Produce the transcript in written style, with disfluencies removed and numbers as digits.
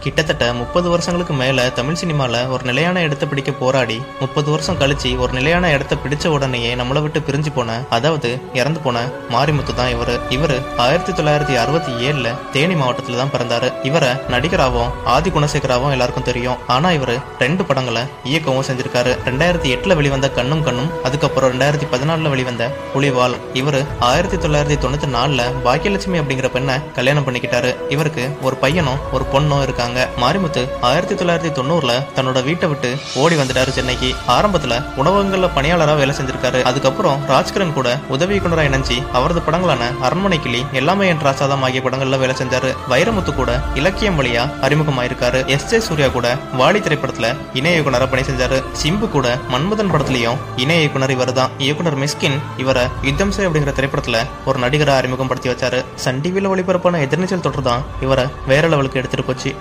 கிட்டத்தட்ட 30 வருஷங்களுக்கு மேல தமிழ் சினிமால ஒரு நிலையான இடத்தை பிடிக்க போராடி 30 வருஷம் கழிச்சு ஒரு நிலையான இடத்தை பிடிச்ச உடனேயே நம்மளை விட்டு பிரிஞ்சு போன, அதாவது இறந்து போன மாரிமுத்து தான் இவரு 1967 தேனி மாவட்டத்துல தான் பிறந்தாரு. இவரை நடிகராகவும் ஆதி குணசேகராவும் எல்லாருக்கும் தெரியும். ஆனா இவரு 2 படங்களை இயக்கவும் செஞ்சிருக்காரு. 2008 வெளிவந்த கண்ணும் கண்ணும், அதுக்கப்புறம் 2014 வெளிவந்த புலிவால். இவரு 1994 பாக்கியலட்சுமி அப்படிங்கிற பெண்ணை கல்யாணம் பண்ணிக்கிட்டாரு. இவருக்கு ஒரு பையனும் ஒரு பொண்ணும் இருக்காங்க. மாரிமுத்து 1990 தன்னோட வீட்டை விட்டு ஓடி வந்துட்டாரு சென்னைக்கு. ஆரம்பத்துல உணவகங்கள்ல பணியாளரா வேலை செஞ்சிருக்காரு. அதுக்கப்புறம் ராஜ்கிரண் கூட உதவி இயக்குனரா இணைஞ்சி அவரது படங்களான அரண்மனை கிளி, எல்லாமே என் ராசாதம் ஆகிய படங்கள்ல வேலை செஞ்சாரு. வைரமுத்து கூட இலக்கியம் வழியா அறிமுகமாயிருக்காரு. எஸ்.ஜே. சூர்யா கூட வாலி திரைப்படத்துல இணை இயக்குனரா பணி செஞ்சாரு. சிம்பு கூட மன்மதன் படத்துலயும் இணை இயக்குனர் இவர் தான். இயக்குனர் மிஸ்கின் இவரை யுத்தம் செய் அப்படிங்கிற திரைப்படத்துல ஒரு நடிகரா அறிமுகம் படுத்தி வச்சாரு. சன் டிவில ஒளிபரப்பான எதிர்நீச்சல் தொடர் தான் இவரை வேற லெவலுக்கு எடுத்துட்டு போச்சு.